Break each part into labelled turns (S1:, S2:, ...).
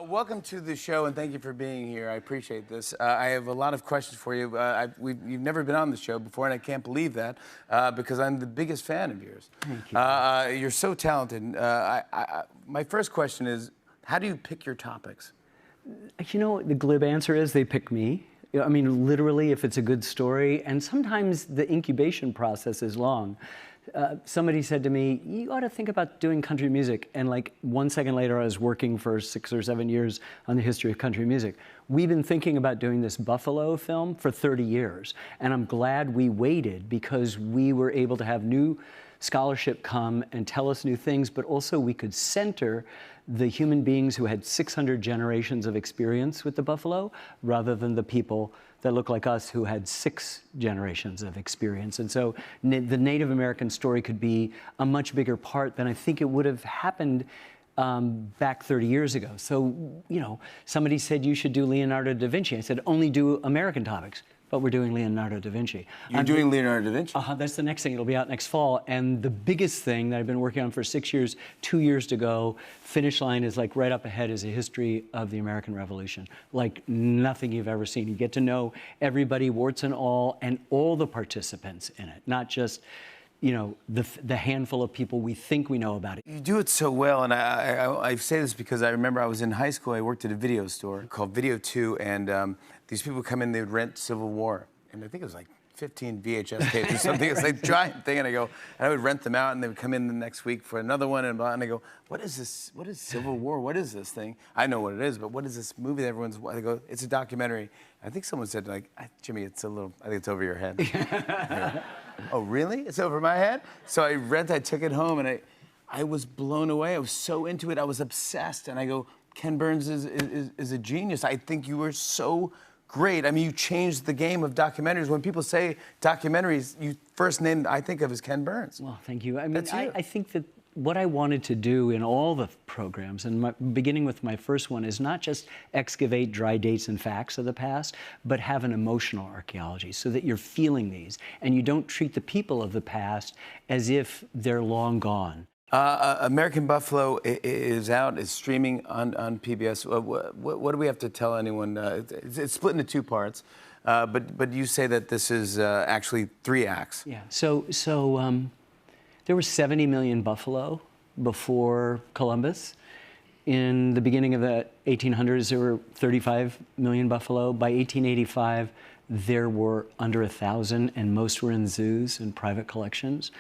S1: Welcome to the show, and thank you for being here. I appreciate this. I have a lot of questions for you. You've never been on the show before, and I can't believe that because I'm the biggest fan of yours.
S2: Thank you.
S1: You're so talented. My first question is, how do you pick your topics?
S2: You know, the glib answer is they pick me. I mean, literally, if it's a good story, and sometimes the incubation process is long. Somebody said to me, you ought to think about doing country music. And like 1 second later, I was working for 6 or 7 years on the history of country music. We've been thinking about doing this Buffalo film for 30 years. And I'm glad we waited because we were able to have new scholarship come and tell us new things, but also we could center the human beings who had 600 generations of experience with the buffalo rather than the people that look like us who had 6 generations of experience. And so the Native American story could be a much bigger part than I think it would have happened back 30 years ago. So, you know, somebody said you should do Leonardo da Vinci. I said, only do American topics. But we're doing Leonardo da Vinci.
S1: You're doing Leonardo da Vinci?
S2: That's the next thing. It'll be out next fall. And the biggest thing that I've been working on for 6 years, 2 years to go, finish line is like right up ahead, is a history of the American Revolution. Like nothing you've ever seen. You get to know everybody, warts and all the participants in it, not just, you know, the handful of people we think we know about it.
S1: You do it so well, and I say this because I remember I was in high school. I worked at a video store called Video 2, and these people come in, they would rent Civil War, and I think it was like 15 VHS tapes or something. It's like a giant thing, and I would rent them out, and they would come in the next week for another one, and I go, what is this? What is Civil War? What is this thing? I know what it is, but what is this movie that everyone's? They go, it's a documentary. I think someone said, like, Jimmy, it's a little. I think it's over your head. Yeah. Oh, really? It's over my head? So I took it home, and I was blown away. I was so into it. I was obsessed, and I go, Ken Burns is a genius. I think you were so great. I mean, you changed the game of documentaries. When people say documentaries, you first name I think of as Ken Burns.
S2: Well, thank you. I mean, I think that what I wanted to do in all the programs, and beginning with my first one, is not just excavate dry dates and facts of the past, but have an emotional archaeology so that you're feeling these and you don't treat the people of the past as if they're long gone.
S1: American Buffalo is out, is streaming on PBS. What do we have to tell anyone? It's split into 2 parts, but you say that this is actually 3 acts.
S2: Yeah, so there were 70 million buffalo before Columbus. In the beginning of the 1800s, there were 35 million buffalo. By 1885, there were under 1,000, and most were in zoos and private collections.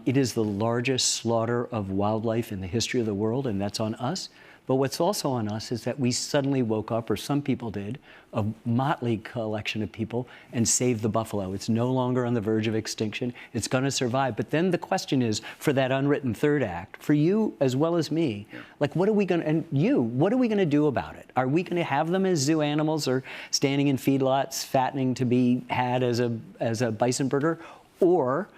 S2: It is the largest slaughter of wildlife in the history of the world, and that's on us. But what's also on us is that we suddenly woke up, or some people did, a motley collection of people, and saved the buffalo. It's no longer on the verge of extinction. It's going to survive. But then the question is, for that unwritten third act, for you as well as me, like, what are we going to, and you, what are we going to do about it? Are we going to have them as zoo animals or standing in feedlots, fattening to be had as a bison burger? Or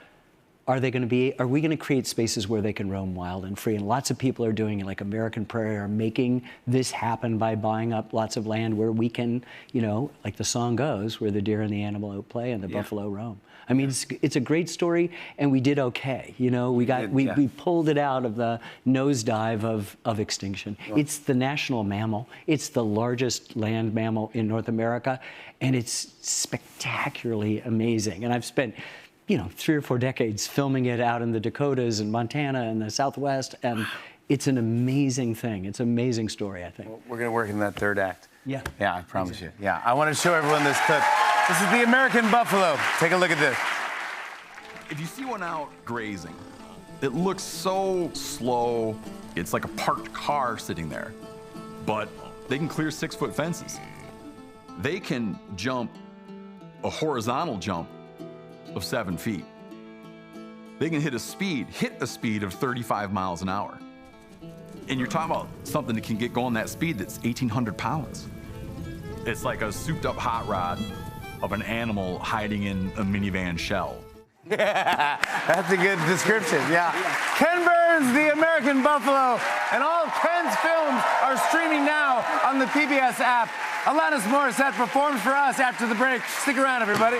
S2: are we going to create spaces where they can roam wild and free? And lots of people are doing it, like American Prairie are making this happen by buying up lots of land where we can, you know, like the song goes, where the deer and the antelope play and the buffalo roam. I mean, it's a great story, and we did okay. You know, we pulled it out of the nosedive of extinction. Yeah. It's the national mammal. It's the largest land mammal in North America, and it's spectacularly amazing. And I've spent, you know, 3 or 4 decades filming it out in the Dakotas and Montana and the Southwest, and it's an amazing thing. It's an amazing story, I think.
S1: Well, we're going to work in that 3rd act.
S2: Yeah.
S1: Yeah, I promise you. Yeah, I want to show everyone this clip. This is the American buffalo. Take a look at this.
S3: If you see one out grazing, it looks so slow. It's like a parked car sitting there, but they can clear 6-foot fences. They can jump a horizontal jump of 7 feet. They can hit a speed of 35 miles an hour. And you're talking about something that can get going that speed that's 1,800 pounds. It's like a souped up hot rod of an animal hiding in a minivan shell.
S1: Yeah, that's a good description, yeah. Ken Burns, the American Buffalo, and all Ken's films are streaming now on the PBS app. Alanis Morissette performs for us after the break. Stick around, everybody.